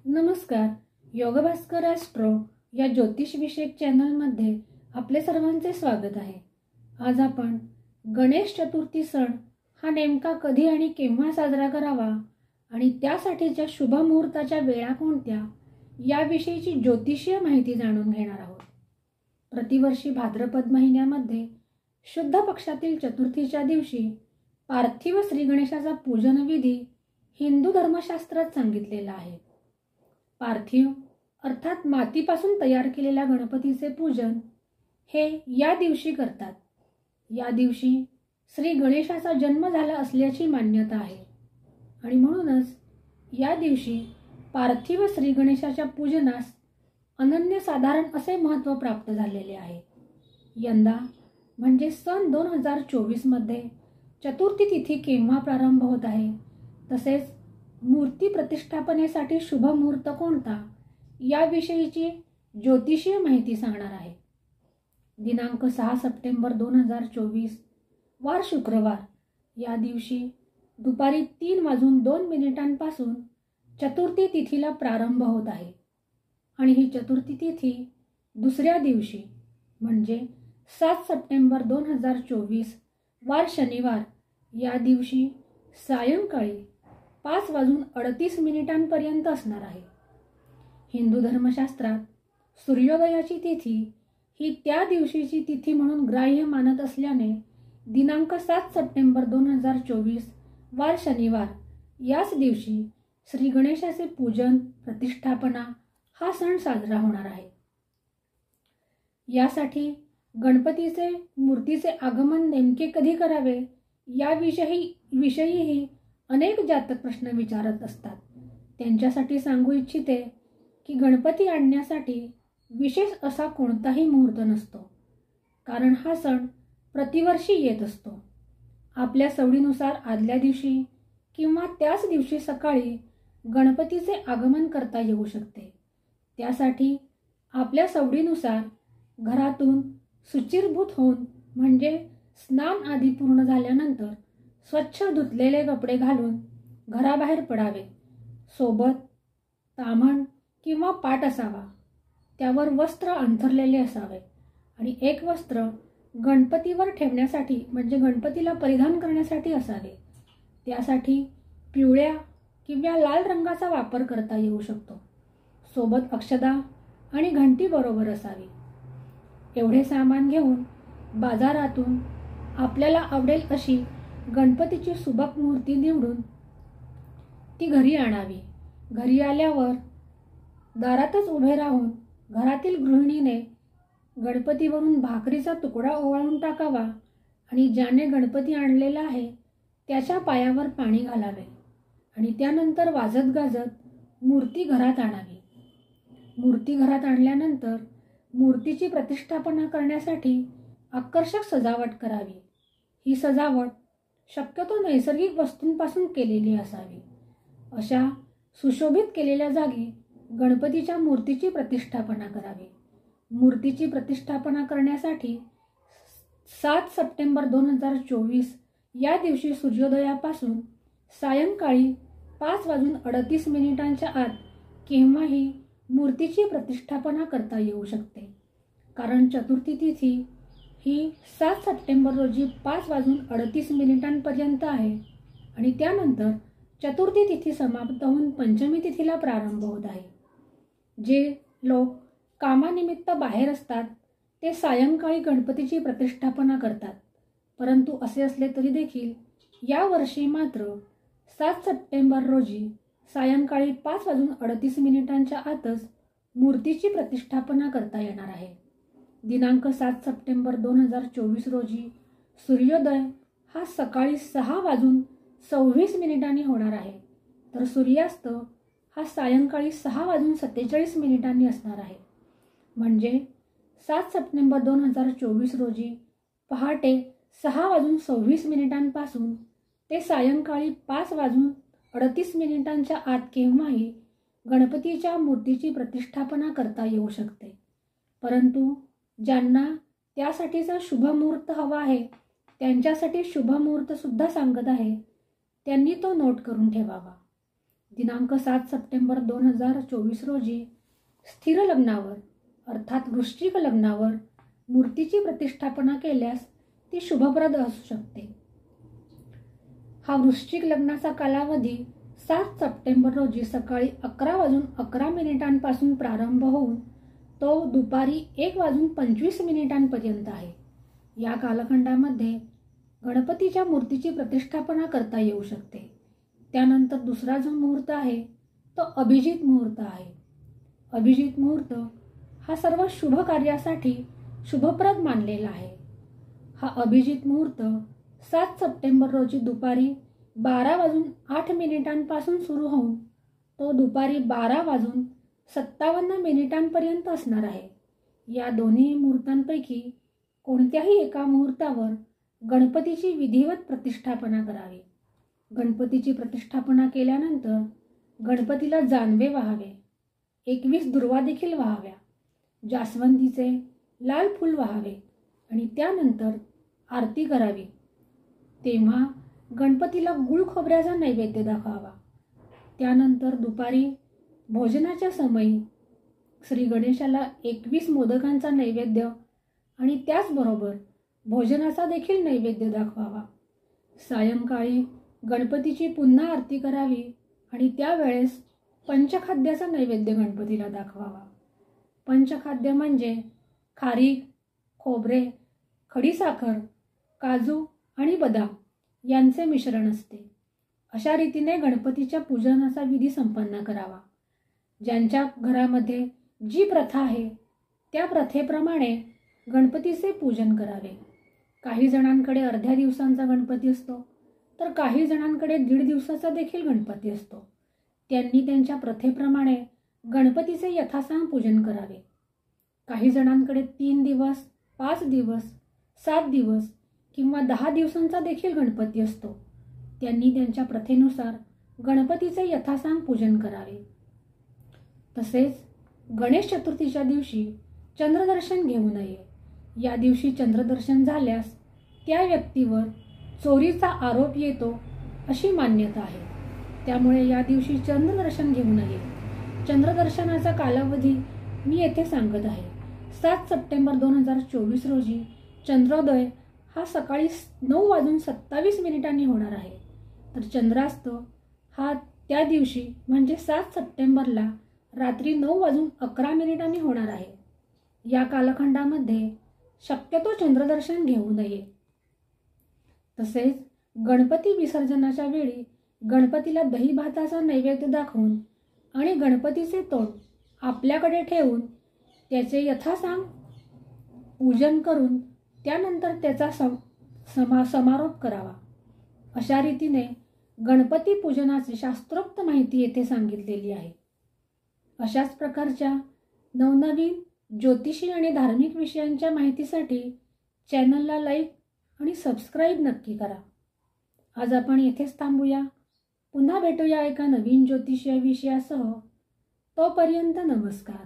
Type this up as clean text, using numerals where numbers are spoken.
नमस्कार. योगभास्कर ॲस्ट्रो या ज्योतिष विषयक चॅनलमध्ये आपले सर्वांचे स्वागत आहे. आज आपण गणेश चतुर्थी सण हा नेमका कधी आणि केव्हा साजरा करावा आणि त्यासाठीच्या शुभ मुहूर्ताच्या वेळा कोणत्या याविषयीची ज्योतिषीय माहिती जाणून घेणार आहोत. प्रतिवर्षी भाद्रपद महिन्यामध्ये शुद्ध पक्षातील चतुर्थीच्या दिवशी पार्थिव श्री गणेशाचा पूजन विधी हिंदू धर्मशास्त्रात सांगितलेला आहे. पार्थिव अर्थात मातीपासून तयार केलेल्या गणपतीचे पूजन हे या दिवशी करतात. या दिवशी श्री गणेशाचा जन्म झाला असल्याची मान्यता आहे आणि म्हणूनच या दिवशी पार्थिव श्री गणेशाच्या पूजनास अनन्यसाधारण असे महत्त्व प्राप्त झालेले आहे. यंदा म्हणजे सन 2024 मध्ये चतुर्थी तिथी केव्हा प्रारंभ होत आहे, तसेच मूर्ती प्रतिष्ठापनेसाठी शुभ मुहूर्त कोणता याविषयीची ज्योतिषीय माहिती सांगणार आहे. दिनांक 6 सप्टेंबर 2024 वार शुक्रवार या दिवशी दुपारी 3:02 चतुर्थी तिथीला प्रारंभ होत आहे आणि ही चतुर्थी तिथी दुसऱ्या दिवशी म्हणजे 7 सप्टेंबर 2024 वार शनिवार या दिवशी सायंकाळी 5:38 असणार आहे. हिंदू धर्मशास्त्रात सूर्योदयाची तिथी ही त्या दिवशीची तिथी म्हणून ग्राह्य मानत असल्याने दिनांक 7 सप्टेंबर 2024 वार शनिवार याच दिवशी श्री गणेशाचे पूजन प्रतिष्ठापना हा सण साजरा होणार आहे. यासाठी गणपतीचे मूर्तीचे आगमन नेमके कधी करावे याविषयीही अनेक जातक प्रश्न विचारत असतात. त्यांच्यासाठी सांगू इच्छिते की गणपती आणण्यासाठी विशेष असा कोणताही मुहूर्त नसतो, कारण हा सण प्रतिवर्षी येत असतो. आपल्या सवडीनुसार आदल्या दिवशी किंवा त्याच दिवशी सकाळी गणपतीचे आगमन करता येऊ शकते. त्यासाठी आपल्या सवडीनुसार घरातून शुचिर्भूत होऊन म्हणजे स्नान आदी पूर्ण झाल्यानंतर स्वच्छ धुतलेले कपडे घालून घराबाहेर पडावे. सोबत ताम्हण किंवा पाट असावा, त्यावर वस्त्र अंथरलेले असावे आणि एक वस्त्र गणपतीवर ठेवण्यासाठी म्हणजे गणपतीला परिधान करण्यासाठी असावे. त्यासाठी पिवळ्या किंवा लाल रंगाचा वापर करता येऊ शकतो. सोबत अक्षदा आणि घंटी बरोबर असावी. एवढे सामान घेऊन बाजारातून आपल्याला आवडेल अशी गणपतीची सुबक मूर्ती निवडून ती घरी आणावी. घरी आल्यावर दारातच उभे राहून घरातील गृहिणीने गणपतीवरून भाकरीचा तुकडा ओवाळून टाकावा आणि ज्याने गणपती आणलेला आहे त्याच्या पायावर पाणी घालावे आणि त्यानंतर वाजत गाजत मूर्ती घरात आणावी. मूर्ती घरात आणल्यानंतर मूर्तीची प्रतिष्ठापना करण्यासाठी आकर्षक सजावट करावी. ही सजावट शक्यतो नैसर्गिक वस्तूंपासून केलेली असावी. अशा सुशोभित केलेल्या जागी गणपतीच्या मूर्तीची प्रतिष्ठापना करावी. मूर्तीची प्रतिष्ठापना करण्यासाठी 7 सप्टेंबर 2024 या दिवशी सूर्योदयापासून सायंकाळी 5:38 आत केव्हाही मूर्तीची प्रतिष्ठापना करता येऊ शकते. कारण चतुर्थी तिथी ही 7 सप्टेंबर रोजी 5:38 आहे आणि त्यानंतर चतुर्थी तिथी समाप्त होऊन पंचमी तिथीला प्रारंभ होत आहे. जे लोक कामानिमित्त बाहेर असतात ते सायंकाळी गणपतीची प्रतिष्ठापना करतात. परंतु असे असले तरी देखील यावर्षी मात्र 7 सप्टेंबर रोजी सायंकाळी 5:38 आतच मूर्तीची प्रतिष्ठापना करता येणार आहे. दिनांक 7 सप्टेंबर 2024 रोजी सूर्योदय हा सकाळी 6:26 होणार आहे, तर सूर्यास्त हा सायंकाळी 6:47 असणार आहे. म्हणजे 7 सप्टेंबर 2024 रोजी पहाटे 6:26 पासून ते सायंकाळी 5:38 आत केव्हाही गणपतीच्या मूर्तीची प्रतिष्ठापना करता येऊ शकते. परंतु ज्यांना त्यासाठीचा शुभ मुहूर्त हवा आहे त्यांच्यासाठी शुभ मुहूर्त सुद्धा सांगत आहे, त्यांनी तो नोट करून ठेवावा. दिनांक 7 सप्टेंबर 2024 रोजी स्थिर लग्नावर अर्थात वृश्चिक लग्नावर मूर्तीची प्रतिष्ठापना केल्यास ती शुभप्रद असू शकते. हा वृश्चिक लग्नाचा कालावधी 7 सप्टेंबर रोजी सकाळी 11:11 प्रारंभ होऊन तो दुपारी 1:25 आहे. या कालखंडामध्ये गणपतीच्या मूर्तीची प्रतिष्ठापना करता येऊ शकते. त्यानंतर दुसरा जो मुहूर्त आहे तो अभिजित मुहूर्त आहे. अभिजित मुहूर्त हा सर्व शुभ कार्यासाठी शुभप्रद मानलेला आहे. हा अभिजित मुहूर्त 7 सप्टेंबर रोजी दुपारी 12:08 सुरू होऊन तो दुपारी 12:57 असणार आहे. या दोन्ही मुहूर्तांपैकी कोणत्याही एका मुहूर्तावर गणपतीची विधिवत प्रतिष्ठापना करावी. गणपतीची प्रतिष्ठापना केल्यानंतर गणपतीला जानवे व्हावे, 21 दुर्वा देखील व्हाव्या, जास्वंदीचे लाल फूल व्हावे आणि त्यानंतर आरती करावी. तेव्हा गणपतीला गुळ खोबऱ्याचा नैवेद्य दाखवावा. त्यानंतर दुपारी भोजनाच्या समयी श्री गणेशाला 21 मोदकांचा नैवेद्य आणि त्याचबरोबर भोजनाचा देखील नैवेद्य दाखवावा. सायंकाळी गणपतीची पुन्हा आरती करावी आणि त्यावेळेस पंचखाद्याचा नैवेद्य गणपतीला दाखवावा. पंचखाद्य म्हणजे खारीक, खोबरे, खडीसाखर, काजू आणि बदाम यांचे मिश्रण असते. अशा रीतीने गणपतीच्या पूजनाचा विधी संपन्न करावा. ज्यांच्या घरामध्ये जी प्रथा आहे त्या प्रथेप्रमाणे गणपतीचे पूजन करावे. काही जणांकडे अर्ध्या दिवसांचा गणपती असतो तर काही जणांकडे 1.5 दिवसाचा देखील गणपती असतो. त्यांनी त्यांच्या प्रथेप्रमाणे गणपतीचे यथासांग पूजन करावे. काही जणांकडे 3 दिवस, 5 दिवस, 7 दिवस किंवा 10 दिवसांचा देखील गणपती असतो. त्यांनी त्यांच्या प्रथेनुसार गणपतीचे यथासांग पूजन करावे. तसेच गणेश चतुर्थीच्या दिवशी चंद्रदर्शन घेऊ नये. या दिवशी चंद्रदर्शन झाल्यास त्या व्यक्तीवर चोरीचा आरोप येतो अशी मान्यता आहे. त्यामुळे या दिवशी चंद्रदर्शन घेऊ नये. चंद्रदर्शनाचा कालावधी मी येथे सांगत आहे. 7 सप्टेंबर 2024 रोजी चंद्रोदय हा सकाळी 9:27 होणार आहे. तर चंद्रास्त हा त्या दिवशी म्हणजे 7 सप्टेंबरला रात्री 9:11 होणार आहे. या कालखंडामध्ये शक्यतो चंद्रदर्शन घेऊ नये. तसेच गणपती विसर्जनाच्या वेळी गणपतीला दही भाताचा नैवेद्य दाखवून आणि गणपतीचे तोंड आपल्याकडे ठेवून त्याचे यथासांग पूजन करून त्यानंतर त्याचा समारोप करावा. अशा रीतीने गणपती पूजनाची शास्त्रोक्त माहिती येथे सांगितलेली आहे. अशाच प्रकारच्या नवनवीन ज्योतिषी आणि धार्मिक विषयांच्या माहितीसाठी चॅनलला लाईक आणि सबस्क्राईब नक्की करा. आज आपण येथेच थांबूया. पुन्हा भेटूया एका नवीन ज्योतिषीय विषयासह. तोपर्यंत नमस्कार.